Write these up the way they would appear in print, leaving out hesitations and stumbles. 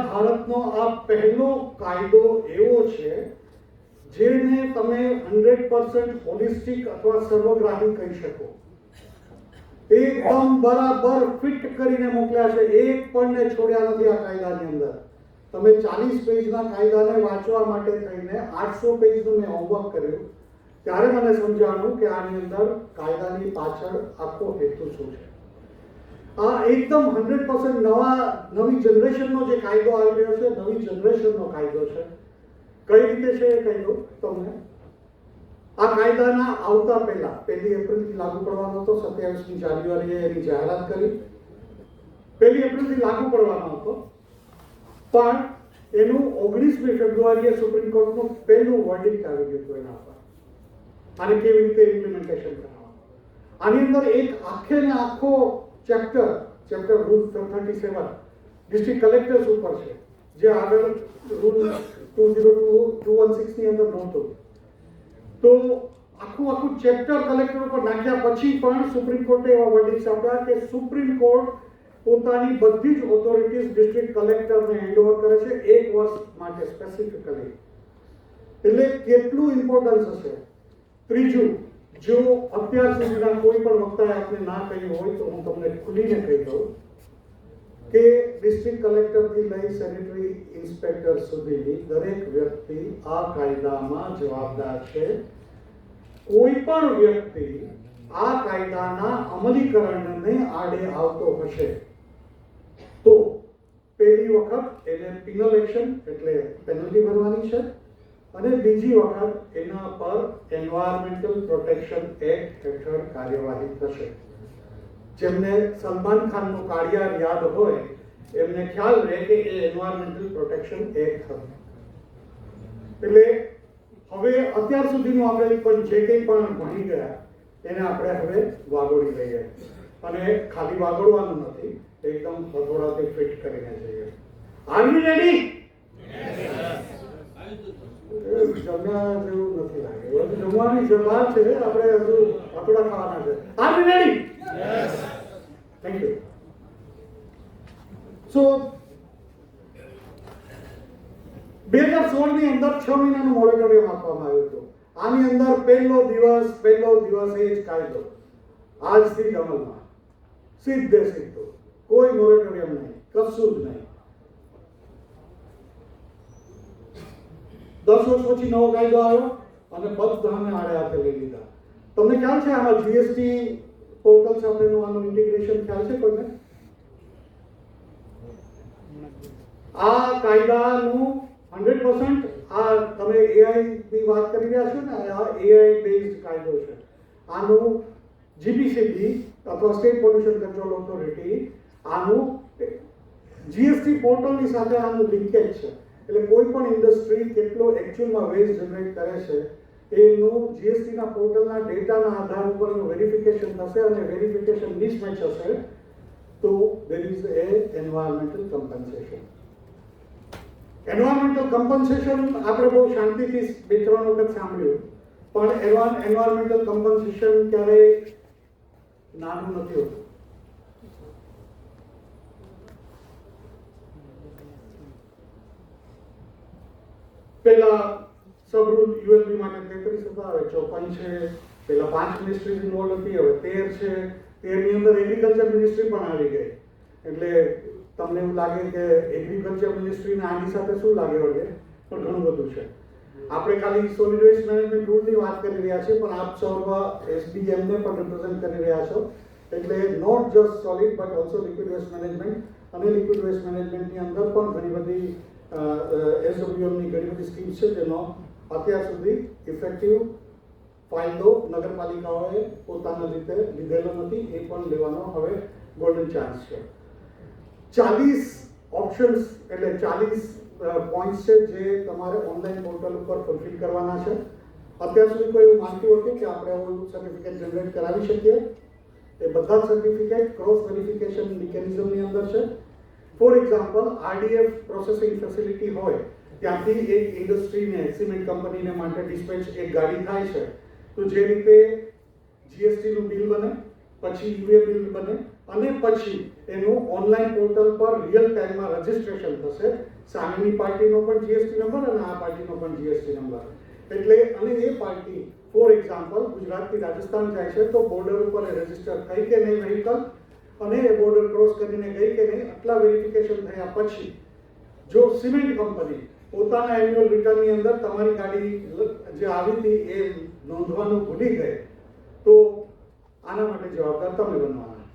ભારતનો આ પહેલો કાયદો એવો છે જેને તમે 100% હોલિસ્ટિક અથવા સર્વગ્રાહી કહી શકો. એકદમ બરાબર ફિટ કરીને મોકલ્યા છે, એક પણ ને છોડ્યા નથી આ કાયદાની અંદર. તમે 40 પેજના કાયદાને વાંચવા માટે થઈને 800 પેજનું મેં હોમવર્ક કર્યું, ત્યારે મને સમજાણું કે આની અંદર કાયદાની પાછળ આખો હેતુ શું છે. આ એકદમ 100% નવી જનરેશનનો જે કાયદો આવી રહ્યો છે, નવી જનરેશનનો કાયદો છે. કઈ રીતે છે એ કહી દઉં તમને. આ કાયદાના આવતા પહેલા 1 એપ્રિલથી લાગુ પડવાનો હતો. 27મી જાન્યુઆરીએ એની જાહેરાત કરી. 1 એપ્રિલથી લાગુ પડવાનો હતો, પણ એનું 19મી ફેબ્રુઆરીએ સુપ્રીમ કોર્ટનું પહેલું વર્ડિક્ટ આવી ગયું હતું એના પર. આને કેવી રીતે ઇમ્પ્લિમેન્ટેશન કરવાનું. આની અંદર એક આખે ને આખો ચેપ્ટર રૂલ 37 ડિસ્ટ્રિક્ટ કલેક્ટર્સ ઉપર છે, જે આગળ રૂલ 20216 ની અંદર નહોતું. તો આખું ચેપ્ટર કલેક્ટર ઉપર નાખ્યા પછી પણ સુપ્રીમ કોર્ટે એવા વર્ડિક્ટ્સ આપ્યા કે સુપ્રીમ કોર્ટ પોતાની બધી જ ઓથોરિટીઝ ડિસ્ટ્રિક્ટ કલેક્ટરને હેન્ડઓવર કરે છે 1 વર્ષ માટે સ્પેસિફિકલી. એટલે કેટલું ઇમ્પોર્ટન્સ હશે. ત્રીજું, જો અત્યાર સુધીના કોઈ પણ વક્તાએ આપણે ના કહ્યું હોય તો હું તમને ખુલીને કહી દઉં કે ડિસ્ટ્રિક્ટ કલેક્ટરથી લઈ સેનેટરી ઇન્સ્પેક્ટર સુધીની દરેક વ્યક્તિ આ કાયદામાં જવાબદાર છે. કોઈ પણ વ્યક્તિ આ કાયદાના અમલીકરણને આડે આવતો હશે તો પહેલી વખત એને પિનલ એક્શન એટલે પેનલ્ટી ભરવાની છે, અને બીજી વખત એના પર એન્વાયરમેન્ટલ પ્રોટેક્શન એક્ટ હેઠળ કાર્યવાહી થશે. જેમને સલમાન ખાનનું કાળિયાર યાદ હોય એમને ખ્યાલ રહે કે એ એન્વાયરમેન્ટલ પ્રોટેક્શન એક્ટ હતું. એટલે હવે અત્યાર સુધીનું આપણે પણ જે કંઈ પણ ભણી ગયા એને આપણે હવે વાગોળી લઈએ, અને ખાલી વાગોળવાનું નથી, એકદમ હથોડાથી ફિટ કરીને જઈએ. R you ready? જમ્યા જેવું નથી લાગે. જમવાની જવાર છે, આપણે હજુ હથોડા ખાવાના છે. Are you ready? Yes. Thank you. So 2016 ની અંદર 6 મહિનાનું મોરેટોરિયમ આપવામાં આવ્યું હતું. આની અંદર પહેલો દિવસ એ જ કાયદો આજથી જ અમલમાં, સીધું, કોઈ મોરેટોરિયમ નહીં, કશું જ નહીં. 10 વર્ષ પછી નવો કાયદો આવ્યો અને બધાને આડે હાથે લઈ લીધા. તમને ખ્યાલ છે આમાં જીએસટી પોર્ટલ સાથેનું આનું ઇન્ટિગ્રેશન ખ્યાલ છે કોઈને? આ કાયદાનું 100% આ તમે એઆઈ ની વાત કરી રહ્યા છો ને, આ એઆઈ બેઝડ કાયદો છે. આનું જીપીસીબી અથવા સ્ટેટ પોલ્યુશન કંટ્રોલ ઓથોરિટી આનું જીએસટી પોર્ટલની સાથે આનું લિંકેજ છે. એટલે કોઈ પણ ઇન્ડસ્ટ્રી કેટલો એકચ્યુઅલમાં વેસ્ટ જનરેટ કરે છે એનું જીએસટીના પોર્ટલના ડેટાના આધાર ઉપર એનું વેરિફિકેશન થશે, અને વેરિફિકેશન મિસમેચ હશે તો there is A environmental compensation. Environmental compensation આપણે બહુ શાંતિથી 2-3 વખત સાંભળ્યું, પણ એન્વાયરમેન્ટલ કમ્પન્સેશન ક્યારેય નાનું નથી હોતું. પહેલા સબ રૂલ યુએલબી માટે 33 હતા, હવે 54 છે. પહેલા 5 મિનિસ્ટ્રીઝ ઇન્વોલ્વ હતી, હવે 13 છે. 13 ની અંદર એગ્રીકલ્ચર મિનિસ્ટ્રી પણ આવી ગઈ. એટલે તમને એવું લાગે કે એગ્રીકલ્ચર મિનિસ્ટ્રીને આની સાથે શું લાગે વળગે, પણ ઘણું બધું છે. આપણે ખાલી સોલિડ વેસ્ટ મેનેજમેન્ટ રૂલની વાત કરી રહ્યા છીએ, પણ આપ સૌ એસડીએમને પણ રિપ્રેઝન્ટ કરી રહ્યા છો. એટલે not just solid but also liquid waste management, અને લિક્વિડ વેસ્ટ મેનેજમેન્ટની અંદર પણ ઘણી બધી એસડબ્લ્યુએમની ઘણી બધી સ્કીમ્સ છે જેનો અત્યાર સુધી ઇફેક્ટિવ ફાયદો નગરપાલિકાઓએ પોતાના રીતે લીધેલો નથી. એ પણ લેવાનો હવે ગોલ્ડન ચાન્સ છે. 40 ઓપ્શન્સ એટલે 40 પોઈન્ટ્સ છે જે તમારે ઓનલાઈન પોર્ટલ ઉપર ફુલફિલ કરવાના છે. અત્યાર સુધી કોઈ એવું માનતું હતું કે આપણે એવું સર્ટિફિકેટ જનરેટ કરાવી શકીએ? એ બધા સર્ટિફિકેટ ક્રોસ વેરિફિકેશન મિકેનિઝમની અંદર છે. ફોર એક્ઝામ્પલ, આરડીએફ પ્રોસેસિંગ ફેસિલિટી હોય ત્યાંથી એક ઇન્ડસ્ટ્રીને, સિમેન્ટ કંપનીને માટે ડિસ્પેચ એક ગાડી થાય છે, તો જે રીતે જીએસટીનું બિલ બને, પછી યુએ બિલ બને, અને પછી એનું ઓનલાઈન પોર્ટલ પર રિયલ ટાઈમમાં રજીસ્ટ્રેશન થશે. સામેની પાર્ટીનો પણ જીએસટી નંબર અને આ પાર્ટીનો પણ જીએસટી નંબર. એટલે અને એ પાર્ટી ફોર એક્ઝામ્પલ ગુજરાતથી રાજસ્થાન જાય છે તો બોર્ડર ઉપર રજીસ્ટર થઈ કે નહીં વ્હીકલ અને એ બોર્ડર ક્રોસ કરીને ગઈ કે નહીં, આટલા વેરિફિકેશન થયા પછી જો સિમેન્ટ કંપની પોતાના એન્યુઅલ રિટર્નની અંદર તમારી ગાડી જે આવી હતી એ નોંધવાનું ભૂલી ગઈ તો આના માટે જવાબદાર તમે બનવાના.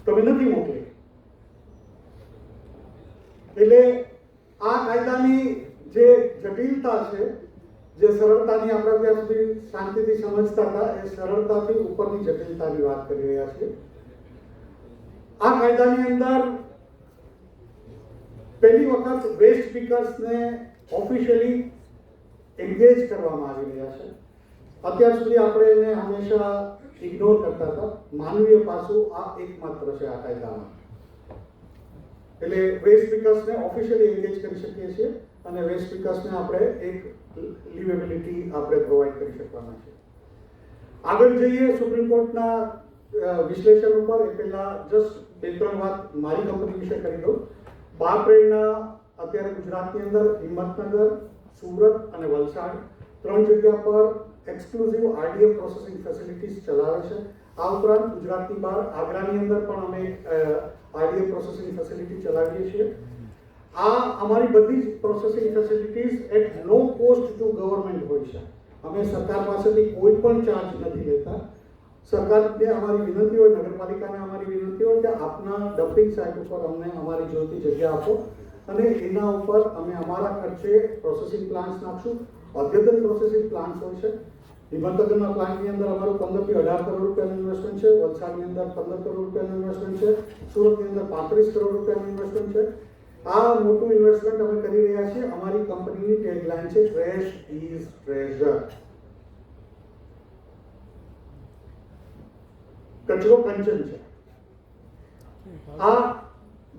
તમે નથી મોકલી. એટલે આ કાયદાની જે જટિલતા છે, જે સરળતાની આપણે ત્યાં સુધી શાંતિથી સમજતા હતા, એ સરળતાથી ઉપરની જટિલતાની વાત કરી રહ્યા છીએ. આ કાયદાની અંદર પહેલી વખત વેસ્ટ સ્પીકર્સને ઓફિશિયલી એન્ગેજ કરવામાં આવી રહ્યા છે. અત્યાર સુધી આપણે એને હંમેશા ઇગ્નોર કરતા હતા. માનવીય પાસું આ એકમાત્ર છે આ કાયદામાં. એટલે વેસ્ટ સ્પીકર્સને ઓફિશિયલી એન્ગેજ કરી શકીએ છીએ અને વેસ્ટ સ્પીકર્સને આપણે એક લિવેબિલિટી આપણે પ્રોવાઈડ કરી શકવાના છે. આગળ જઈએ સુપ્રીમ કોર્ટના વિશ્લેષણ ઉપર. એ પહેલા જસ્ટ 2-3 વાત મારી કંપની વિશે કરી દઉં. બારપ્રેડના અત્યારે ગુજરાતની અંદર હિંમતનગર, સુરત અને વલસાડ 3 જગ્યા પર એક્સક્લુઝિવ આરડીએફ પ્રોસેસિંગ ફેસિલિટીઝ ચલાવે છે. આ ઉપરાંત ગુજરાતની બહાર આગ્રાની અંદર પણ અમે આરડીએફ પ્રોસેસિંગ ફેસિલિટી ચલાવીએ છીએ. આ અમારી બધી જ processing facilities at no cost to government હોય છે. અમે સરકાર પાસેથી કોઈ પણ ચાર્જ નથી લેતા. સરકારને અમારી વિનંતી હોય, નગરપાલિકાને અમારી વિનંતી હોય કે આપના ડમ્પિંગ સાઇટ ઉપર અમને અમારી જોઈતી જગ્યા આપો અને એના ઉપર અમે અમારા ખર્ચે પ્રોસેસિંગ પ્લાન્ટ્સ નાખશું. અદ્યતન પ્રોસેસિંગ પ્લાન્ટ્સ હોય છે. હિંમતનગરના પ્લાન્ટની અંદર અમારું 15 થી 18 કરોડ રૂપિયાનું ઇન્વેસ્ટમેન્ટ છે. વલસાડની અંદર 15 કરોડ રૂપિયાનું ઇન્વેસ્ટમેન્ટ છે. સુરતની અંદર 35 કરોડ રૂપિયાનું ઇન્વેસ્ટમેન્ટ છે. આ મોટું ઇન્વેસ્ટમેન્ટ અમે કરી રહ્યા છીએ. અમારી કંપનીની ટેગલાઇન છે ટ્રેશ ઇઝ ટ્રેઝર. કચરો કંચન છે. આ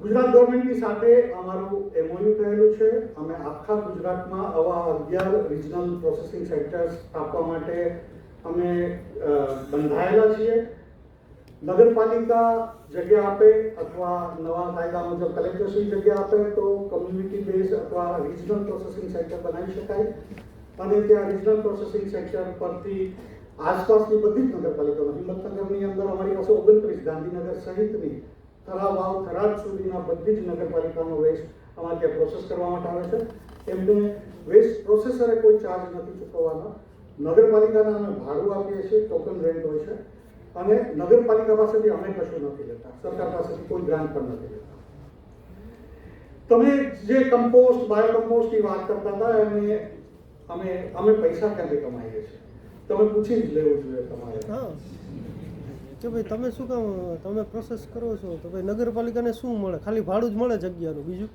ગુજરાત ગવર્મેન્ટની સાથે અમારું એમઓયુ થયેલું છે. અમે આખા ગુજરાતમાં આવા 11 રિજનલ પ્રોસેસિંગ સેન્ટર્સ સ્થાપવા માટે અમે બંધાયેલા છીએ. નગરપાલિકા જગ્યા આપે અથવા નવા કાયદા મુજબ કલેક્ટરશ્રી જગ્યા આપે તો કમ્યુનિટી બેઝ અથવા રિજનલ પ્રોસેસિંગ સેન્ટર બનાવી શકાય અને ત્યાં રિજનલ પ્રોસેસિંગ સેન્ટર પરથી આસપાસની બધી જ નગરપાલિકાઓ, હિંમતનગરની અંદર અમારી પાસે 29, ગાંધીનગર સહિતની થરાવાવ, થરાદ સુધીના બધી જ નગરપાલિકાનો વેસ્ટ અમારે ત્યાં પ્રોસેસ કરવા માટે આવે છે. એમને વેસ્ટ પ્રોસેસરે કોઈ ચાર્જ નથી ચૂકવવાનો. નગરપાલિકાને અમે ભાડું આપીએ છીએ, ટોકન રેન્ટ હોય છે અને નગરપાલિકા પાસેથી અમે કશું નથી લેતા. સરકાર પાસેથી કોઈ ગ્રાન્ટ પણ નથી લેતા. તમે જે કમ્પોસ્ટ, બાયોકમ્પોસ્ટની વાત કરતા હતા, અમે પૈસા ક્યાંથી કમાઈએ છીએ તમે પૂછી જ લેવું જોઈએ તમારે. હા કે ભાઈ તમે શું કામ તમે પ્રોસેસ કરો છો તો ભાઈ નગરપાલિકાને શું મળે? ખાલી ભાડું જ મળે જગ્યાનું, બીજું?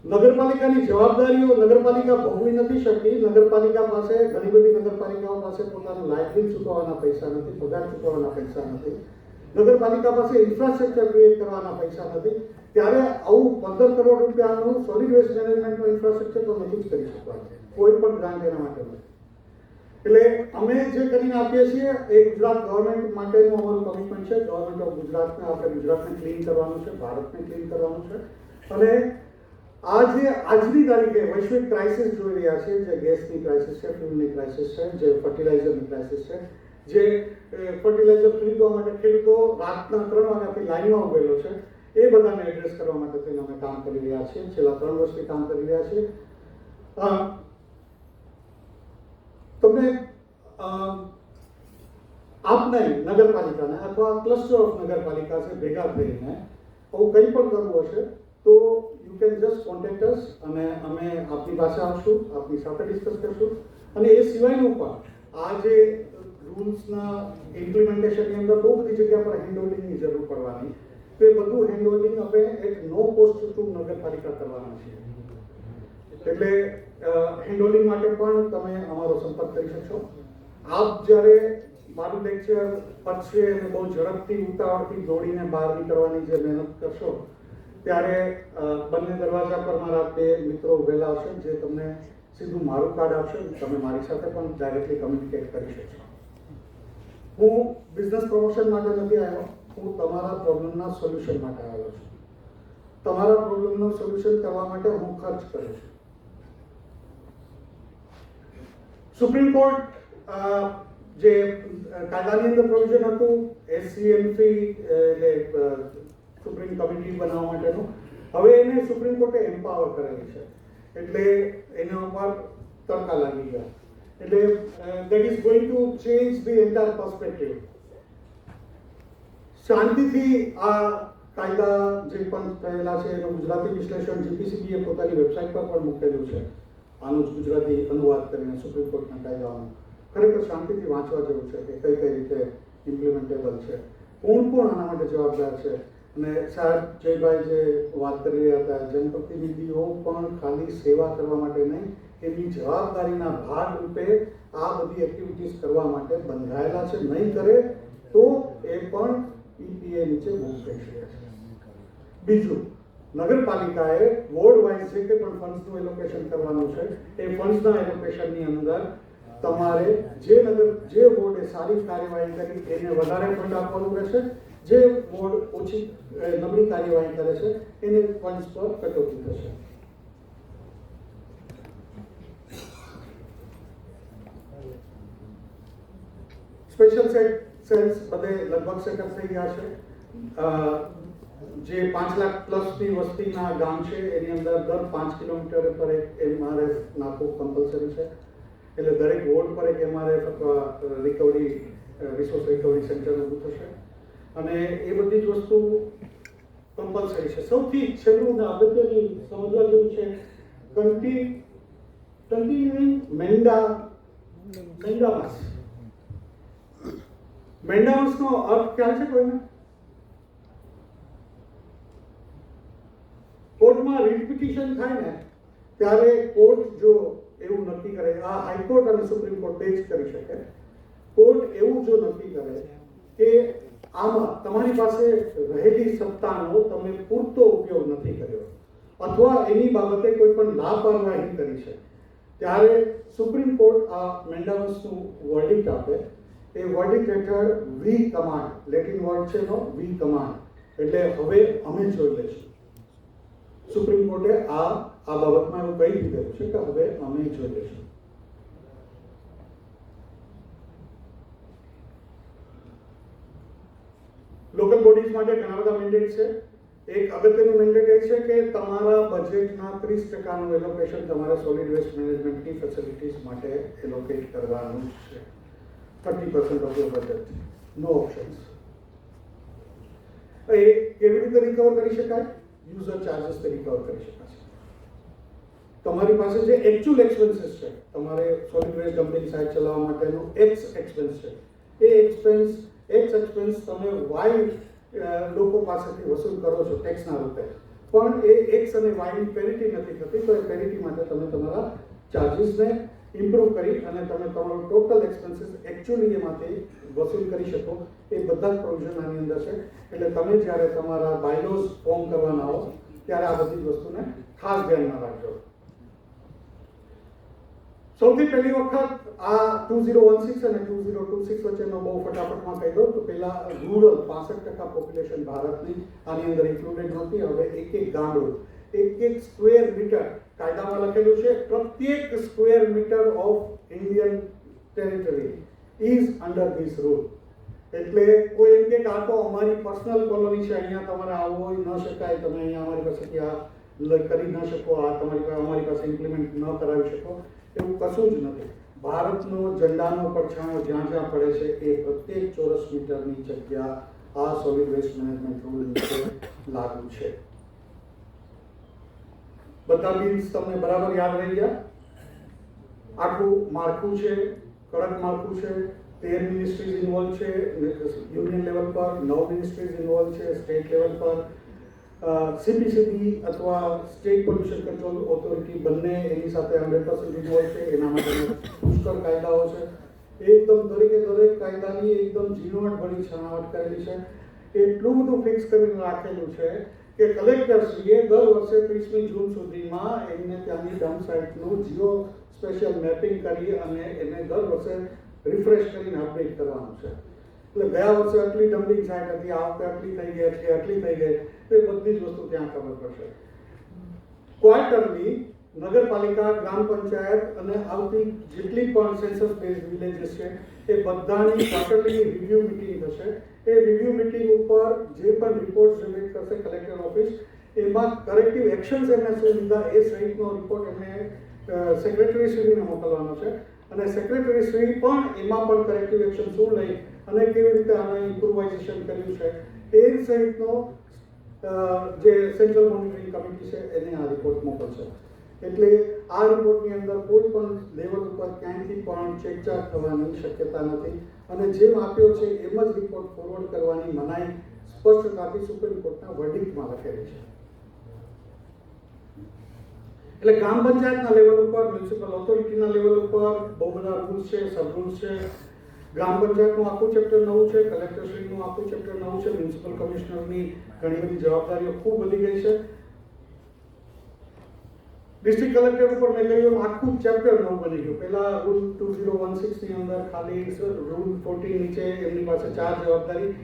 નગરપાલિકાની જવાબદારીઓ નગરપાલિકા ભોગવી નથી શકતી. નગરપાલિકા પાસે, ઘણી બધી નગરપાલિકાઓ પાસે પોતાનું લાઇટ બિલ ચૂકવવાના પૈસા નથી, પગાર ચૂકવવાના પૈસા નથી. નગરપાલિકા પાસે ઇન્ફ્રાસ્ટ્રક્ચર ક્રિએટ કરવાના પૈસા નથી. ત્યારે આવું 15 કરોડ રૂપિયાનું સોલિડ વેસ્ટ મેનેજમેન્ટનું ઇન્ફ્રાસ્ટ્રક્ચર તો નથી જ કરી શકવાનું. કોઈ પણ ગ્રાન્ટ એના માટે નથી. એટલે અમે જે કરીને આપીએ છીએ એ ગુજરાત ગવર્મેન્ટ માટેનું અમારું કમિટમેન્ટ છે. ગવર્મેન્ટ ઓફ ગુજરાતને આપણે ગુજરાતને ક્લીન કરવાનું છે, ભારતને ક્લીન કરવાનું છે. અને આજની તારીખે વૈશ્વિક ક્રાઇસિસ જોઈ રહ્યા છીએ, જે ગેસની ક્રાઇસિસ છે, ફ્યુલની ક્રાઇસિસ છે, જે ફર્ટિલાઇઝરની ક્રાઇસિસ છે, જે ફર્ટિલાઇઝર ખરીદવા માટે ખેડૂતો રાતના 3 વાગ્યાથી લાઈનમાં ઉભેલો છે, એ બધાને એડ્રેસ કરવા માટે થઈને અમે કામ કરી રહ્યા છીએ. છેલ્લા 3 વર્ષથી કામ કરી રહ્યા છીએ. તમને આપને નગરપાલિકાને અથવા ક્લસ્ટર ઓફ નગરપાલિકા છે ભેગા થઈને આવું કંઈ પણ કરવું હશે તો યુ કેન જસ્ટ કોન્ટેક્ટ અસ અને અમે આપની પાસે આવશું, આપની સાથે ડિસ્કસ કરશું. અને એ સિવાયનું પણ આ જે રૂલ્સના ઇમ્પ્લિમેન્ટેશનની અંદર બહુ બધી જગ્યા પર હેન્ડહોલ્ડિંગની જરૂર પડવાની, તો એ બધું હેન્ડહોલ્ડિંગ અમે એટ નો કોસ્ટ ટુ નગરપાલિકા કરવાના છીએ. એટલે હેન્ડહોલ્ડિંગ માટે પણ તમે અમારો સંપર્ક કરી શકશો. આપ જ્યારે મારું લેક્ચર પતશે અને બહુ ઝડપથી ઉતાવળથી દોડીને બહાર નીકળવાની જે મહેનત કરશો ત્યારે બંને દરવાજા પર મારા 2 મિત્રો ઉભેલા હશે જે તમને સીધું મારું કાર્ડ આપશે. તમે મારી સાથે પણ ડાયરેક્ટલી કમ્યુનિકેટ કરી શકશો. હું બિઝનેસ પ્રમોશન માટે નથી આવ્યો, હું તમારા પ્રોબ્લેમના સોલ્યુશન માટે આવ્યો છું. તમારા પ્રોબ્લેમનું સોલ્યુશન કરવા માટે હું ખર્ચ કરું છું. સુપ્રીમ કોર્ટ જે કાયદાની અંદર પ્રોવિઝન હતું SCMC એટલે સુપ્રીમ કમિટી બનાવવા માટેનું, હવે એને સુપ્રીમ કોર્ટે એમ્પાવર કરેલી છે, એટલે એના ઉપર તડકા લાગી ગયા. એટલે that is going to change the entire perspective. શાંતિથી આ કાયદા જે પણ થયેલા છે એનું ગુજરાતી વિશ્લેષણ GPCB એ પોતાની વેબસાઇટ પર પણ મૂકેલું છે, આનું જ ગુજરાતી અનુવાદ કરીને સુપ્રીમ કોર્ટના કાયદાઓનું. ખરેખર શાંતિથી વાંચવા જેવું છે કે કઈ કઈ રીતે ઇમ્પ્લિમેન્ટેબલ છે, કોણ આના માટે જવાબદાર છે. અને સાહેબ જયભાઈ જે વાત કરી રહ્યા હતા, જનપ્રતિનિધિઓ પણ ખાલી સેવા કરવા માટે નહીં, એમની જવાબદારીના ભાગ રૂપે આ બધી એક્ટિવિટીઝ કરવા માટે બંધાયેલા છે. નહીં કરે તો એ પણ EPA નીચે ભૂખ થઈ શકે છે. બીજું, નગરપાલિકાએ વોર્ડ વાઇઝ જે કંઈ પણ ફંડ્સનું એલોકેશન કરવાનું છે, એ ફંડ્સના એલોકેશનની અંદર તમારે જે વોર્ડે સારી કાર્યવાહી કરી એને વધારે ફંડ આપવાનું રહેશે, જે વોર્ડ ઓછી નબળી કાર્યવાહી કરે છે એને ફંડ્સ પર કટોતી થશે. સ્પેશિયલ સેલ્સ બધે લગભગ સેટઅપ થઈ ગયા છે. જે 5 લાખ પ્લસની વસ્તીના ગામ છે એની અંદર દર 5 કિલોમીટર પર એક MRF નાખવું કમ્પલસરી છે. એટલે દરેક વોર્ડ પર એક MRF અથવા રિસોર્સ રિકવરી સેન્ટર ઊભું થશે અને એ બધી જ વસ્તુ કમ્પલસરી છે. સૌથી છેલ્લું ને અગત્યની સમજવા જેવું છે કન્ટિન્યુઇંગ મેન્ડામસ. મેન્ડામસનો અર્થ ખ્યાલ છે કોઈને? કોર્ટમાં રીટ પિટિશન થાય ને ત્યારે કોર્ટ જો એવું નક્કી કરે, આ હાઈકોર્ટ અને સુપ્રીમ કોર્ટ બે જ કરી શકે, કોર્ટ એવું જો નક્કી કરે કે આમાં તમારી પાસે રહેલી સત્તાનો તમે પૂરતો ઉપયોગ નથી કર્યો અથવા એની બાબતે કોઈ પણ લાપરવાહી કરી છે, ત્યારે સુપ્રીમ કોર્ટ આ મેન્ડામસનું વર્ડિક્ટ આપે. એ વર્ડિક્ટ હેઠળ વી કમાન્ડ, લેટિન વર્ડ છે એનો વી કમાન્ડ, એટલે હવે અમે જોઈ લઈશું. સુપ્રીમ કોર્ટે આ બાબતમાં એવું કહી દીધેલું છે કે હવે અમે જોઈ લઈશું. લોકલ બોડીઝ માટે ઘણા બધા મેન્ડેટ છે. એક અગત્યનું મેન્ડેટ એ છે કે તમારા બજેટના 30%નું એલોકેશન તમારે સોલિડ વેસ્ટ મેનેજમેન્ટની ફેસિલિટીઝ માટે એલોકેટ કરવાનું છે. 30% of your budget, no options. એ કેવી રીતે રિકવર કરી શકાય? યુઝર ચાર્જીસથી રિકવર કરી શકાશે. તમારી પાસે જે એકચ્યુઅલ એક્સપેન્સીસ છે, તમારે સોલિડ વેસ્ટ ડમ્પિંગ સાઇટ ચલાવવા માટેનો એક્સ એક્સપેન્સ છે, એ એક્સપેન્સ તમે વાય લોકો પાસેથી વસૂલ કરો છો ટેક્સના રૂપે, પણ એ એક્સ અને વાયની પેરિટી નથી થતી. તો એ પેરિટી માટે તમે તમારા ચાર્જીસને ઇમ્પ્રૂવ કરી અને તમે તમારું ટોટલ એક્સપેન્સીસ એકચ્યુઅલી એમાંથી વસૂલ કરી શકો. એ બધા જ પ્રોવિઝન આની અંદર છે. એટલે તમે જ્યારે તમારા બાયલોઝ ફોર્મ કરવાના હો ત્યારે આ બધી વસ્તુને ખાસ ધ્યાનમાં રાખજો. સૌથી પહેલી વખત આ 2016 અને 2026 વચ્ચેનો બહુ ફટાફટમાં કહી દઉં તો પહેલા રૂરલ 65% પોપ્યુલેશન ભારતની આની અંદર ઇન્ક્લુડેડ નહોતી. હવે એક ગામડું, એક સ્ક્વેર મીટર કાયદામાં લખેલું છે, પ્રત્યેક square metre of Indian territory is under this rule. એટલે કોઈ એમ કે આ તો અમારી પર્સનલ કોલોની છે, અહીંયા તમારે આવવું હોય ન શકાય, તમે અહીંયા અમારી પાસેથી આ કરી ન શકો, આ અમારી પાસે ઇમ્પ્લિમેન્ટ ન કરાવી શકો, એવું કશું જ નથી. ભારતનો ઝંડાનો પડછાયો જ્યાં જ્યાં પડે છે એ પ્રત્યેક ચોરસ મીટરની જગ્યા આ સોલિડ વેસ્ટ મેનેજમેન્ટ રૂલ નીચે લાગુ છે. બધા બિલ્સ તમને બરાબર યાદ રહી ગયા? આખું માળખું છે, કડક માળખું છે, 13 મિનિસ્ટ્રીઝ ઇન્વોલ્વ છે યુનિયન લેવલ પર, 9 મિનિસ્ટ્રીઝ ઇન્વોલ્વ છે સ્ટેટ લેવલ પર. CPCB અથવા સ્ટેટ પોલ્યુશન કંટ્રોલ ઓથોરિટી બંને એની સાથે 100% ઇન્વોલ્વ છે. એના માટે પુષ્કળ કાયદાઓ છે. એકદમ દરેક કાયદાની એકદમ ઝીણવટ ભરી છણાવટ કરેલી છે. એટલું બધું ફિક્સ કરીને રાખેલું છે કે કલેક્ટરશ્રીએ દર વર્ષે 30મી જૂન સુધીમાં એમને ત્યાંની ડમ્પ સાઇટનું જીઓ સ્પેશિયલ મેપિંગ કરી અને એને દર વર્ષે રિફ્રેશ કરીને અપડેટ કરવાનું છે. એટલે ગયા વર્ષે આટલી ડમ્પિંગ સાઇટ હતી, આ વખતે આટલી થઈ ગઈ, આટલી થઈ ગઈ, તો એ બધી જ વસ્તુ ત્યાં ખબર પડશે. ક્વાર્ટરલી નગરપાલિકા, ગ્રામ પંચાયત અને આવતી જેટલી પણ સેન્સસ બેઝ વિલેજીસ છે એ બધાની ક્વાર્ટરલી રિવ્યુ મિટિંગ થશે. એ રિવ્યુ મિટિંગ ઉપર જે પણ રિપોર્ટ જનરેટ કરશે કલેક્ટર ઓફિસ, એમાં કરેક્ટિવ એક્શન્સ એમને શું લીધા એ સહિતનો રિપોર્ટ એમને સેક્રેટરી શ્રીને મોકલવાનો છે. અને સેક્રેટરી શ્રી પણ એમાં પણ કરેક્ટિવ એક્શન શું લઈ અને કેવી રીતે આને ઇમ્પ્રુવાઇઝેશન કર્યું છે એ સહિતનો જે સેન્ટ્રલ મોનિટરિંગ કમિટી છે એને આ રિપોર્ટ મોકલશે. એટલે આ રિપોર્ટની અંદર કોઈ પણ લેવલ ઉપર ક્યાંયથી પણ ચેકચાક થવાની શક્યતા નથી અને જેમ આપ્યો છે એમ જ રિપોર્ટ ફોરવર્ડ કરવાની મનાઈ સ્પષ્ટતાથી સુપ્રીમ કોર્ટના વર્ડિક્ટમાં લખેલી છે. એટલે ગ્રામ પંચાયતના લેવલ ઉપર, મ્યુનિસિપલ ઓથોરિટીના લેવલ ઉપર બહુ બધા રૂલ્સ છે, સબ રૂલ્સ છે. ગ્રામ પંચાયતનું આખું ચેપ્ટર નવું છે, કલેક્ટરશ્રીનું આખું ચેપ્ટર નવું છે, મ્યુનિસિપલ કમિશનરની ઘણી બધી જવાબદારીઓ ખૂબ વધી ગઈ છે. ડિસ્ટ્રિક્ટ કલેક્ટર ઉપર મેં કહ્યું આખું ચેપ્ટર નવું બની ગયું. પહેલા રૂલ 2016 ની અંદર ખાલી રૂલ 14 નીચે એમની પાસે 4 જવાબદારી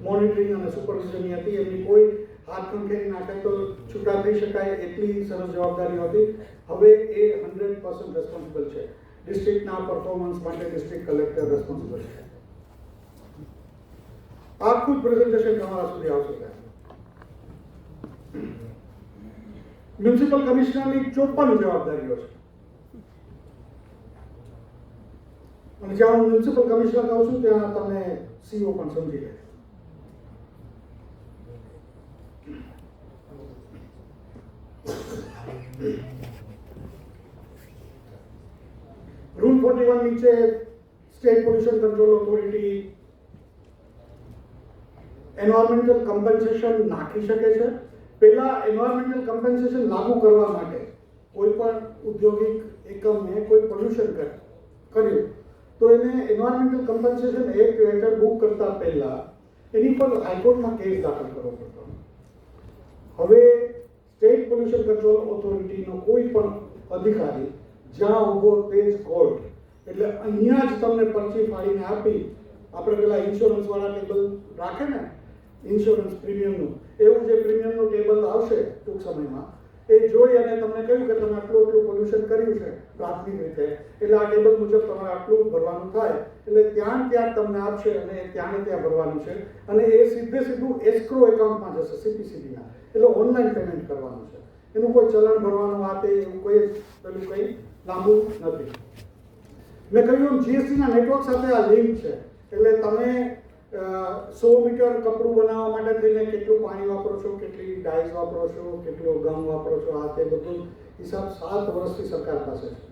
મોનિટરિંગ અને સુપરવિઝનની હતી. એમની કોઈ હાથ ખંખેરી નાખે તો છૂટા થઈ શકાય એટલી સરસ જવાબદારી હતી. હવે એ 100% રેસ્પોન્સિબલ છે. ડિસ્ટ્રિક્ટના પરફોર્મન્સ માટે ડિસ્ટ્રિક્ટ કલેક્ટર રેસ્પોન્સિબલ છે. આખું પ્રેઝન્ટેશન તમારા સુધી આવશે. મ્યુનિસિપલ કમિશનરની 54 જવાબદારીઓ છે અને જ્યાં હું મ્યુનિસિપલ કમિશનર કહું છું ત્યાં તમે સીઓ પણ સમજી લે. રૂલ 41 નીચે state pollution control authority environmental compensation નાખી શકે છે. પહેલા એન્વાયરમેન્ટલ કમ્પન્સેશન લાગુ કરવા માટે કોઈ પણ ઔદ્યોગિક એકમને કોઈ પોલ્યુશન કર્યું તો એને એન્વાયરમેન્ટલ કમ્પન્સેશન એક્ટ હેઠળ બુક કરતા પહેલા એની પર હાઈકોર્ટમાં કેસ દાખલ કરવો પડતો. હવે સ્ટેટ પોલ્યુશન કંટ્રોલ ઓથોરિટીનો કોઈ પણ અધિકારી જ્યાં ઊભો તે જ કોર્ટ. એટલે અહીંયા જ તમને પરચી ફાડીને આપી, આપણે પેલા ઇન્સ્યોરન્સ વાળા ટેબલ રાખે ને ઇન્સ્યોરન્સ પ્રીમિયમનું, એવું જે પ્રીમિયમનું ટેબલ આવશે ટૂંક સમયમાં, એ જોઈ અને તમને કહ્યું કે તમે આટલું પોલ્યુશન કર્યું છે પ્રાથમિક રીતે, એટલે આ ટેબલ મુજબ તમારે આટલું ભરવાનું થાય, એટલે ત્યાં તમને આપશે અને ત્યાં ભરવાનું છે અને એ સીધું એસ્ક્રો એકાઉન્ટમાં જશે સીપીસીબીના. એટલે ઓનલાઈન પેમેન્ટ કરવાનું છે. એનું કોઈ ચલણ ભરવાનું વાત એવું કોઈ પેલું કંઈ લાંબુ નથી. મેં કહ્યું જીએસટીના નેટવર્ક સાથે આ લિંક છે. એટલે તમે 100 મીટર કપડું બનાવવા માટે થઈને કેટલું પાણી વાપરો છો, કેટલી ડાઈઝ વાપરો છો, કેટલો ગમ વાપરો છો, આ તે બધું હિસાબ 7 વર્ષથી સરકાર પાસે છે.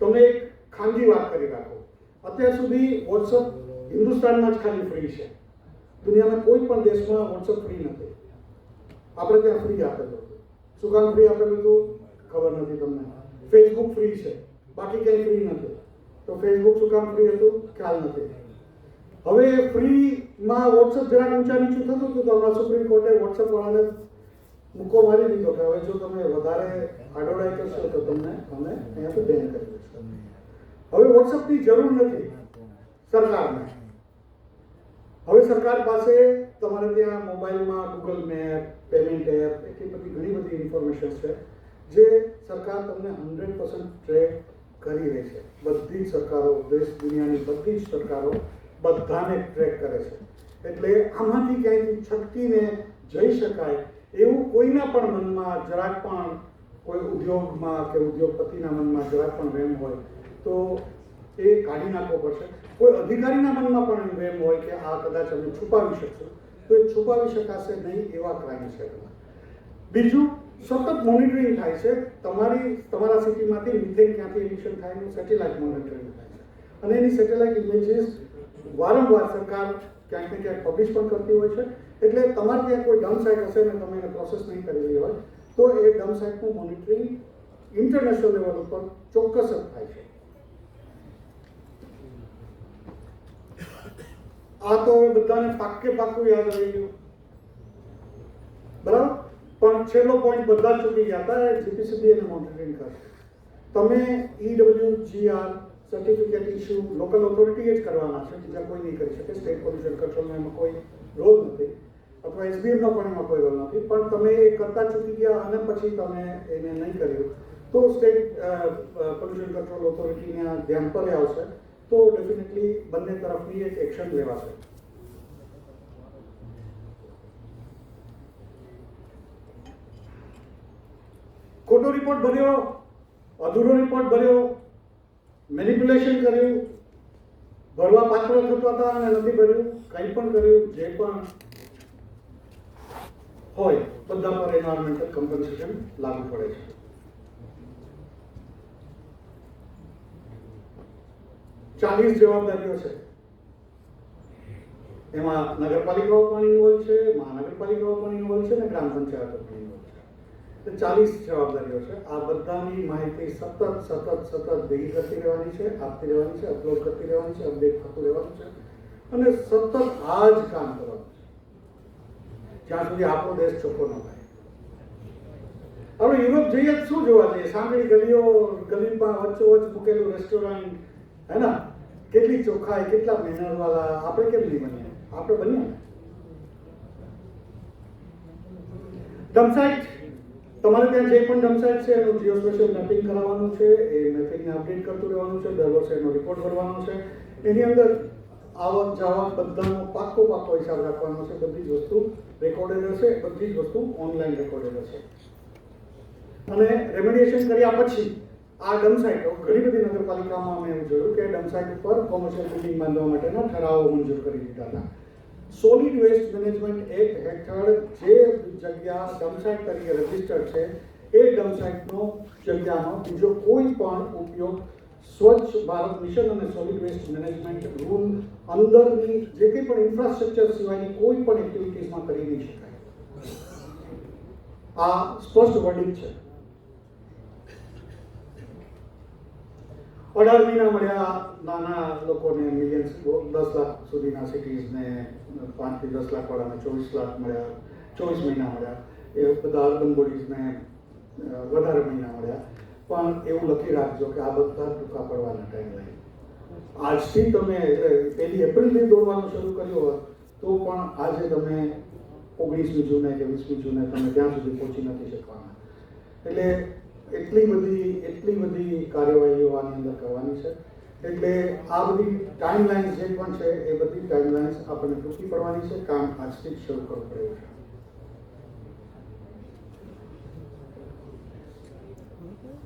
તમે એક ખાનગી વાત કરી રાખો, અત્યાર સુધી વોટ્સઅપ હિન્દુસ્તાનમાં જ ખાલી ફ્રી છે. દુનિયામાં કોઈ પણ દેશમાં વોટ્સઅપ ફ્રી નથી. આપણે ત્યાં ફ્રી આપેલું. શું કામ ફ્રી આપેલું હતું ખબર નથી તમને. ફેસબુક ફ્રી છે, બાકી કંઈ ફ્રી નથી. તો ફેસબુક શું કામ ફ્રી હતું ખ્યાલ નથી. હવે ફ્રીમાં વોટ્સઅપ જરાક ઊંચા નીચું થતું હતું તો હમણાં સુપ્રીમ કોર્ટે વોટ્સઅપ વાળાને મૂકો મારી દીધો કે હવે જો તમે વધારે આડોડાઈ કરશો તો તમને અમે અહીંયાથી બેન કરી દઈશું. હવે વોટ્સઅપની જરૂર નથી સરકારને. હવે સરકાર પાસે તમારે ત્યાં મોબાઈલમાં ગૂગલ મેપ, પેમેન્ટ એપ, એટલી બધી ઘણી બધી ઇન્ફોર્મેશન છે જે સરકાર તમને 100% ટ્રેક કરી રહી છે. બધી જ સરકારો, દેશ દુનિયાની બધી જ સરકારો બધાને ટ્રેક કરે છે. એટલે આમાંથી ક્યાંયથી છટકીને જઈ શકાય એવું કોઈના પણ મનમાં જરાક પણ, કોઈ ઉદ્યોગમાં કે ઉદ્યોગપતિના મનમાં જરાક પણ વહેમ હોય તો એ કાઢી નાખવો પડશે. કોઈ અધિકારીના મનમાં પણ વહેમ હોય કે આ કદાચ અમે છુપાવી શકશું તો એ છુપાવી શકાશે નહીં એવા ક્રાઇમ છે. બીજું, સતત મોનિટરિંગ થાય છે. તમારા સિટીમાંથી મિથેન ક્યાંથી એમિશન થાય એનું સેટેલાઇટ મોનિટરિંગ થાય છે અને એની સેટેલાઇટ ઇમેજીસ વારંવાર સરકાર ક્યાંક ને ક્યાંક પબ્લિશ પણ કરતી હોય છે. એટલે તમારે ત્યાં કોઈ ડમ્પ સાઇટ હશે ને તમે એને પ્રોસેસ નહીં કરેલી હોય તો એ ડમ્પ સાઇટનું મોનિટરિંગ ઇન્ટરનેશનલ લેવલ ઉપર ચોક્કસ જ થાય છે. આ તો બધાને પાક્કું યાદ રહી ગયું, બરાબર. પણ છેલ્લો પોઈન્ટ બધા ચૂકી ગયા હતા, જીપીસીબી એને મોનિટરિંગ કરશે. તમે EWGR સર્ટિફિકેટ ઇસ્યુ લોકલ ઓથોરિટીએ જ કરવાના છે, બીજા કોઈ નહીં કરી શકે. સ્ટેટ પોલ્યુશન કંટ્રોલનો એમાં કોઈ રોલ નથી, અથવા એસબીએમનો પણ એમાં કોઈ રોલ નથી. પણ તમે એ કરતા ચૂકી ગયા અને પછી તમે એને નહીં કર્યું તો સ્ટેટ પોલ્યુશન કંટ્રોલ ઓથોરિટીના ધ્યાન પર આવશે, તો ડેફિનેટલી બંને તરફની એક એક્શન લેવાશે. ખોટો રિપોર્ટ ભર્યો, અધૂરો રિપોર્ટ ભર્યો, મેનિપ્યુલેશન કર્યું, ભરવા પાત્ર થતા હતા અને નથી ભર્યું, કંઈ પણ કર્યું, જે પણ હોય બધા પર એન્વાયરમેન્ટલ કમ્પન્સેશન લાગુ પડે છે. ચાલીસ જવાબદારીઓ છે. એમાં નગરપાલિકાઓ પણ ઇન્વોલ્વ છે, મહાનગરપાલિકાઓ પણ ઇન્વોલ્વ છે અને ગ્રામ પંચાયતો પણ ઇન્વોલ્વ છે. 40 જવાબદારીઓ છે. આ બધાની માહિતી સતત ભેગી કરતી રહેવાની છે, આપતી રહેવાની છે, અપલોડ કરતી રહેવાની છે, અપડેટ થતું રહેવાનું છે અને સતત આ જ કામ કરવાનું છે જ્યાં સુધી આપણો દેશ ચોખ્ખો ન થાય. આપણે યુરોપ જઈએ તો શું જોવા જઈએ? સાંકડી ગલીઓ, ગલીમાં વચ્ચોવચ્ચ મૂકેલું રેસ્ટોરન્ટ, હે ને, કેટલી ચોખ્ખાઈ, કેટલા મેનરવાળા. આપણે કેમ નહીં બનીએ? આપણે બનીએ. ડમ્પસાઇટ, તમારે ત્યાં જે પણ ડમ્પસાઇટ છે એનું જીઓ સ્પેશિયલ મેપિંગ કરાવવાનું છે. એ મેપિંગને અપડેટ કરતું રહેવાનું છે. દર વર્ષે એનો રિપોર્ટ ભરવાનો છે. એની અંદર આવક જાવક બધાનો પાક્કો હિસાબ રાખવાનો છે. બધી જ વસ્તુ રેકોર્ડેડ હશે, બધી જ વસ્તુ ઓનલાઈન રેકોર્ડેડ હશે. અને રેમેડિએશન કર્યા પછી આ ડમ્પસાઇટો, ઘણી બધી નગરપાલિકામાં અમે એવું જોયું કે ડમ્પસાઇટ ઉપર કોમર્શિયલ બિલ્ડિંગ બાંધવા માટેના ઠરાવો મંજૂર કરી દીધા હતા. સોલિડ વેસ્ટ મેનેજમેન્ટ એક્ટ હેઠળ જે જગ્યા ડમ્પસાઇટ તરીકે રજીસ્ટર્ડ છે એ ડમ્પસાઇટનો જગ્યાનો બીજો કોઈ પણ ઉપયોગ સ્વચ્છ ભારત મિશન અને સોલિડ વેસ્ટ મેનેજમેન્ટ રૂલ અંદરની જે કંઈ પણ ઇન્ફ્રાસ્ટ્રક્ચર સિવાયની કોઈ પણ એક્ટિવિટીઝમાં કરી નહીં શકાય. આ સ્પષ્ટ વર્ડિંગ છે. 18 મહિના મળ્યા નાના લોકોને, મિલિયન્સ, 10 લાખ સુધીના સિટીઝને, 5 થી 10 લાખ વાળાને 24 લાખ મળ્યા, 24 મહિના મળ્યા. એ બધા અર્બન બોડીઝને વધારે મહિના મળ્યા. પણ એવું લખી રાખજો કે આ બધા ટૂંકા પડવાના ટાઈમ લાઈન. આજથી તમે 1 એપ્રિલથી દોડવાનું શરૂ કર્યું હોત તો પણ આજે તમે 19મી જૂને કે 20મી જૂને તમે ત્યાં સુધી પહોંચી નથી શકવાના. એટલે એટલી બધી કાર્યવાહીઓ આની અંદર કરવાની છે. એટલે આ બધી ટાઈમલાઇન્સ જે પણ છે એ બધી ટાઈમલાઇન્સ આપણને ટૂંકી પડવાની છે. કામ આજથી જ શરૂ કરવું પડ્યું છે.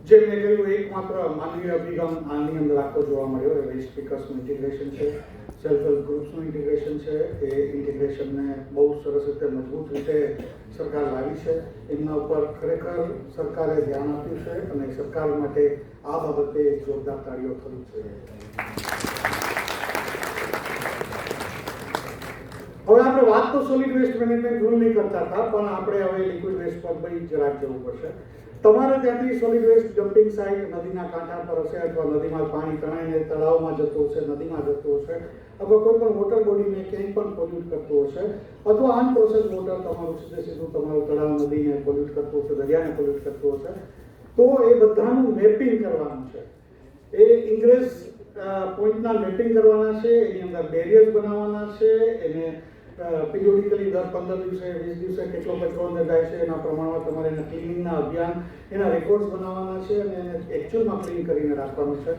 જે મેં કહ્યું, એકમાત્ર માનવીય અભિગમ આની અંદર આખો જોવા મળ્યો એ વેસ્ટ પિકર્સનું ઇન્ટિગ્રેશન છે, સેલ્ફ હેલ્પ ગ્રુપ્સનું ઇન્ટિગ્રેશન છે. એ ઇન્ટિગ્રેશનને બહુ સરસ રીતે મજબૂત રીતે સરકાર લાવી છે. એમના ઉપર ખરેખર સરકારે ધ્યાન આપ્યું છે અને સરકાર માટે આ બાબતે જોરદાર તાળીઓ થવી જોઈએ. હવે આપણે વાત તો સોલિડ વેસ્ટ મેનેજમેન્ટ રૂલની કરતા હતા, પણ આપણે હવે લિક્વિડ વેસ્ટ પર બી જરાક જવું પડશે. તમારે ત્યાંથી સોલિડ વેસ્ટ ડમ્પિંગ સાઇટ નદીના કાંઠા પર હશે, અથવા નદીમાં પાણી તણાઈને તળાવમાં જતું હશે, નદીમાં જતું હશે, અથવા કોઈ પણ વોટર બોડીને ક્યાંય પણ પોલ્યુટ કરતું હશે, અથવા અનપ્રોસેસ વોટર તમારું સીધું તમારું તળાવ, નદીને પોલ્યુટ કરતું હશે, દરિયાને પોલ્યુટ કરતું હશે, તો એ બધાનું મેપિંગ કરવાનું છે. એ ઇંગ્રેસ પોઈન્ટના મેપિંગ કરવાના છે. એની અંદર બેરિયર્સ બનાવવાના છે. એને પિરિયોડિકલી દર 15 દિવસે 20 દિવસે કેટલો કચરો અંદર જાય છે એના પ્રમાણમાં તમારે એના ક્લિનિંગના અભિયાન, એના રેકોર્ડ્સ બનાવવાના છે અને એને એકચ્યુઅલમાં ક્લીન કરીને રાખવાનું છે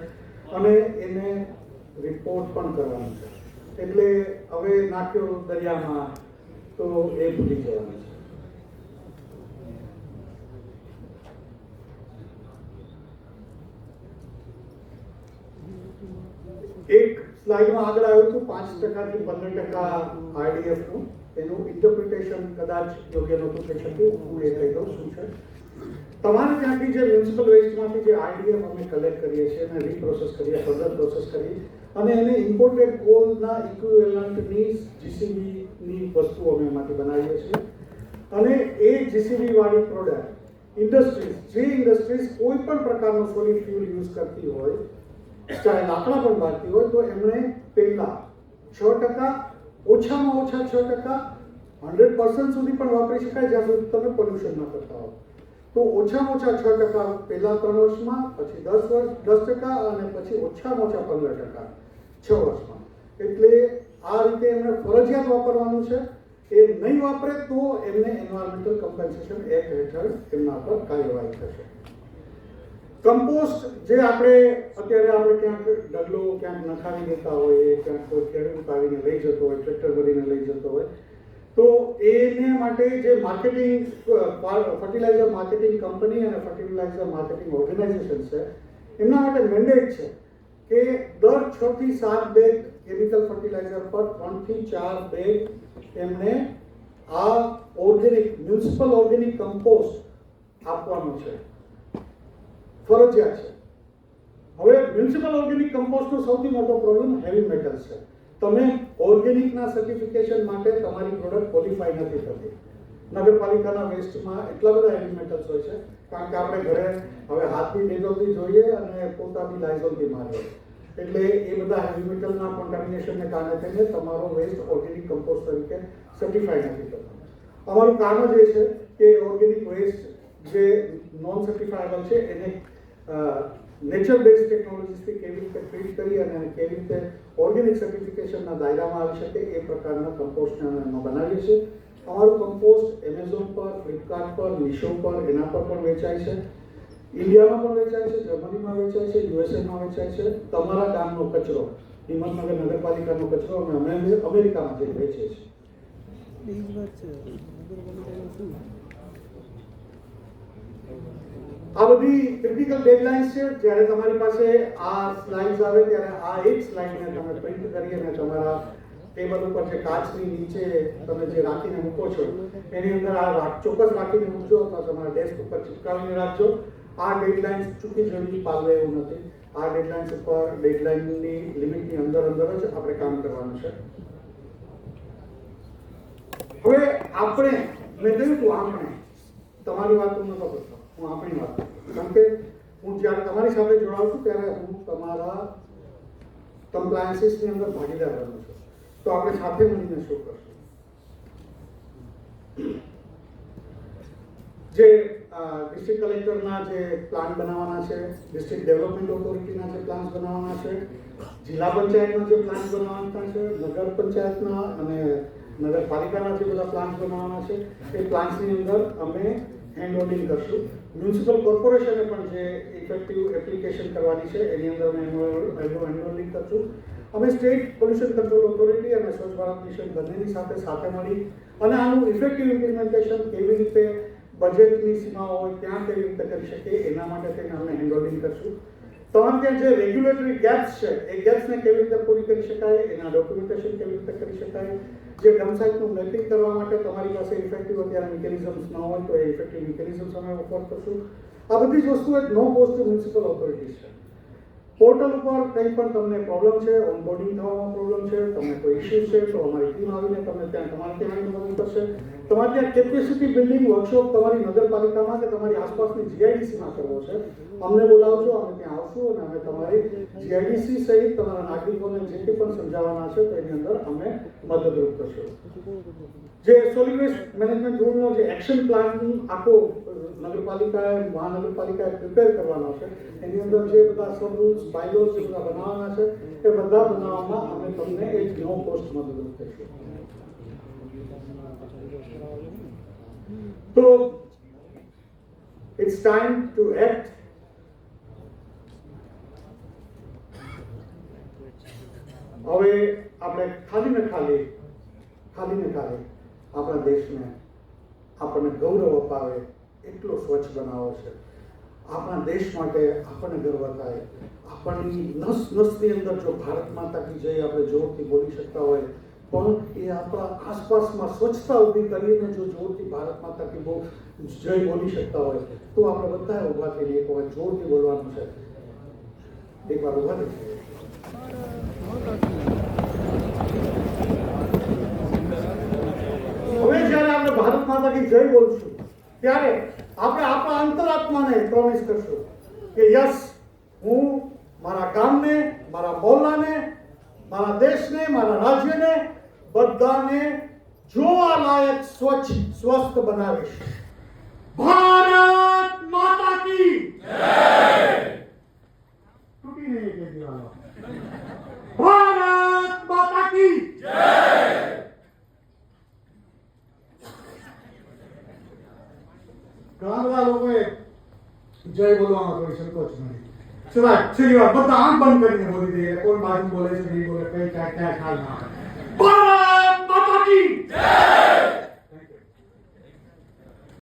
અને એને રિપોર્ટ પણ કરવાનું છે. એટલે હવે નાખ્યો દરિયામાં તો એ ભૂલી જવાનું છે. એક સ્લાઇડમાં આગળ આવ્યું હતું 5% થી 15% આરડીએફનું. એનું ઇન્ટરપ્રિટેશન કદાચ યોગ્ય નહોતું થઈ શક્યું. હું એ કહી દઉં શું છે. તમારે ત્યાંથી જે મ્યુનિસિપલ વેસ્ટમાંથી જે આરડીએફ અમે કલેક્ટ કરીએ છીએ અને રીપ્રોસેસ કરીએ, ફર્ધર પ્રોસેસ કરી અને એને ઇમ્પોર્ટેડ કોલના ઇક્વિવેલન્ટની જીસીબીની વસ્તુ અમે એમાંથી બનાવીએ છીએ. અને એ જીસીબી વાળી પ્રોડક્ટ ઇન્ડસ્ટ્રીઝ કોઈ પણ પ્રકારનો સોલિડ ફ્યુલ યુઝ કરતી હોય, ચાહે લાકડા પણ બાંધતી હોય, તો એમણે પહેલા 6%, ઓછામાં ઓછા 6%, 100% સુધી પણ વાપરી શકાય જ્યાં સુધી તમે પોલ્યુશન ન કરતા હો. તો ઓછામાં ઓછા 6% પહેલા 3 વર્ષમાં, પછી 10% અને પછી ઓછામાં ઓછા 15% 6 વર્ષમાં. એટલે આ રીતે એમને ફરજિયાત વાપરવાનું છે. એ નહીં વાપરે તો એમને એન્વાયરમેન્ટલ કમ્પન્સેશન એક્ટ હેઠળ એમના પર કાર્યવાહી થશે. કમ્પોસ્ટ જે અત્યારે આપણે ક્યાંક ડગલો ક્યાંક નખાવી દેતા હોય, ક્યાંક કોઈ ખેડૂત આવીને લઈ જતો હોય, ટ્રેક્ટર ભરીને લઈ જતો હોય, તો એને માટે જે માર્કેટિંગ ફર્ટિલાઇઝર માર્કેટિંગ કંપની અને ફર્ટિલાઇઝર માર્કેટિંગ ઓર્ગેનાઇઝેશન છે, એમના માટે મેન્ડેટ છે કે દર 6 થી 7 બેગ કેમિકલ ફર્ટિલાઇઝર પર 3 થી 4 બેગ એમને આ મ્યુનિસિપલ ઓર્ગેનિક કમ્પોસ્ટ આપવાનું છે, ફરજિયાત છે. હવે મ્યુનિસિપલ ઓર્ગેનિક કમ્પોસ્ટનો સૌથી મોટો પ્રોબ્લેમ હેવી મેટલ્સ છે. તમે ઓર્ગેનિકના સર્ટિફિકેશન માટે તમારી પ્રોડક્ટ ક્વોલિફાઈ નથી થતી. નગરપાલિકાના વેસ્ટમાં એટલા બધા હેવી મેટલ્સ હોય છે, કારણ કે આપણે ઘરે હવે હાથની ડેટોલથી જોઈએ અને પોતાની લાઇઝોલથી મારીએ, એટલે એ બધા હેવી મેટલના કોન્ટામિનેશનને કારણે થઈને તમારો વેસ્ટ ઓર્ગેનિક કમ્પોસ્ટ તરીકે સર્ટિફાઈ નથી થતો. અમારું કામ જ એ છે કે ઓર્ગેનિક વેસ્ટ જે નોન સર્ટિફાયેબલ છે એને નેચર બેઝ ટેકનોલોજીસથી કેવી રીતે ટ્રીટ કરી અને કેવી રીતે ઓર્ગેનિક સર્ટિફિકેશનના દાયરામાં આવી શકે એ પ્રકારના કમ્પોસ્ટને અમે બનાવીએ છીએ. અમારું કમ્પોસ્ટ એમેઝોન પર, ફ્લિપકાર્ટ પર, મીશો પર, એના પર પણ વેચાય છે. ઇન્ડિયામાં પણ વેચાય છે, જર્મનીમાં વેચાય છે, યુએસએમાં વેચાય છે. તમારા ગામનો કચરો, હિંમતનગર નગરપાલિકાનો કચરો અમે અમેરિકામાં જઈને વેચીએ છીએ. આ બધી ક્રિટિકલ ડેડલાઇન્સ છે. જ્યારે તમારી પાસે આ સ્લાઇડ્સ આવે ત્યારે આ એક સ્લાઇડને તમે પ્રિન્ટ કરી અને તમારા ટેબલ ઉપર જે કાચની નીચે તમે જે રાખીને મૂકો છો એની અંદર આ ચોક્કસ રાખીને મૂકજો અથવા તમારા ડેસ્ક ઉપર ચિપકાવીને રાખજો. આ ડેડલાઇન્સ ચૂકી જવી પાલવે એવું નથી. આ ડેડલાઇન્સ ઉપર ડેડલાઇનની લિમિટની અંદર જ આપણે કામ કરવાનું છે. હવે મેં કહ્યું હતું આપણે, તમારી વાત હું નતો કરતો, હું આપણી વાત, કારણ કે હું જ્યારે તમારી સાથે જોડાઉં છું ત્યારે હું તમારા કમ્પ્લાયન્સીસની અંદર ભાગીદાર બનું છું. તો આપણે સાથે મળીને શું કરશું? જે ડિસ્ટ્રિક્ટ કલેક્ટરના જે પ્લાન બનાવવાના છે, ડિસ્ટ્રિક્ટ ડેવલપમેન્ટ ઓથોરિટીના જે પ્લાન્સ બનાવવાના છે, જિલ્લા પંચાયતના જે પ્લાન બનાવવાના છે, નગર પંચાયતના અને નગરપાલિકાના જે બધા પ્લાન્સ બનાવવાના છે, એ પ્લાન્સની અંદર અમે હેન્ડ હોલ્ડિંગ કરશું. મ્યુનિસિપલ કોર્પોરેશને પણ જે ઇફેક્ટિવ એપ્લિકેશન કરવાની છે એની અંદર અમે હેન્ડ હોલ્ડિંગ કરશું. અમે સ્ટેટ પોલ્યુશન કંટ્રોલ ઓથોરિટી અને સ્વચ્છ ભારત મિશન બંનેની સાથે મળી અને આનું ઇફેક્ટિવ ઇમ્પ્લિમેન્ટેશન કેવી રીતે બજેટની સીમાઓ હોય ત્યાં કેવી રીતે કરી શકીએ એના માટે થઈને અમે હેન્ડ હોલ્ડિંગ કરશું. તમારે ત્યાં જે રેગ્યુલેટરી ગેપ્સ છે એ ગેપ્સને કેવી રીતે પૂરી કરી શકાય, એના ડોક્યુમેન્ટેશન કેવી રીતે કરી શકાય, જે ડમ્પ સાઇટનું મેપિંગ કરવા માટે તમારી પાસે ઇફેક્ટિવ અત્યારે મિકેનિઝમ્સ ન હોય તો એ ઇફેક્ટિવ મિકેનિઝમ્સ અમે ઓફર કરશું. આ બધી જ વસ્તુ એક નો કોસ્ટ મ્યુનિસિપલ ઓથોરિટીઝ છે. પોર્ટલ ઉપર કંઈ પણ તમને પ્રોબ્લેમ છે, ઓનબોર્ડિંગ થવામાં પ્રોબ્લેમ છે, તમને કોઈ ઇસ્યુ છે તો અમારી ટીમ આવીને તમને તમારે ત્યાં મદદ કરશે. તમારે ત્યાં કેપેસિટી બિલ્ડિંગ વર્કશોપ તમારી નગરપાલિકામાં કે તમારી આસપાસની જીઆઈડીસીમાં કરવો છે, અમને બોલાવજો, અમે ત્યાં આવશું અને અમે તમારી જીઆઈડીસી સહિત તમારા નાગરિકોને જે કંઈ પણ સમજાવવાના છે તો એની અંદર અમે મદદરૂપ કરશું. જે સોલિડ વેસ્ટ મેનેજમેન્ટ રૂલનો જે એક્શન પ્લાન આખો મહાનગરપાલિકાએ પ્રિપેર કરવાનો છે એની અંદર જે બધા સબ રૂલ્સ બાયલોઝ જે બધા બનાવવાના છે એ બધા બનાવવામાં અમે તમને એક નો કોસ્ટ મદદરૂપ કરીશું. તો ઇટ્સ ટાઈમ ટુ એક્ટ. હવે આપણે ખાલી ને ખાલી આપણા દેશને આપણને ગૌરવ અપાવે એટલો સ્વચ્છ બનાવવો છે. આપણા દેશ માટે આપણને ગર્વ થાય. આપણની નસની અંદર જો ભારત માતા કી જય આપણે જોરથી બોલી શકતા હોય પણ એ આપણા આસપાસમાં સ્વચ્છતા ઊભી કરીને જો જોરથી ભારત માતા કી જય બોલી શકતા હોય તો આપણે બધા ઊભા થઈને એક વખત જોરથી બોલવાનું છે. એકવાર ઊભા થઈ હવે જ્યારે આપણે ભારત માતા કી જય બોલશું ત્યારે આપણે આપણા અંતરાત્માને પ્રોમિસ કરશું કે યસ, હું મારા ગામને, મારા મહોલ્લાને, મારા દેશને, મારા રાજ્યને બધાને જોવા લાયક સ્વચ્છ સ્વસ્થ બનાવીશ. ભારત ઘણા બધા લોકોએ જય બોલવામાં થોડી સંકોચ નથી. સિવાય છેલ્લી વાર બધા આંખ બંધ કરીને બોલી દઈએ, કોણ બાજુ બોલે છે નહીં બોલે, કઈ ક્યાં ક્યાં ખ્યાલ ના આવે.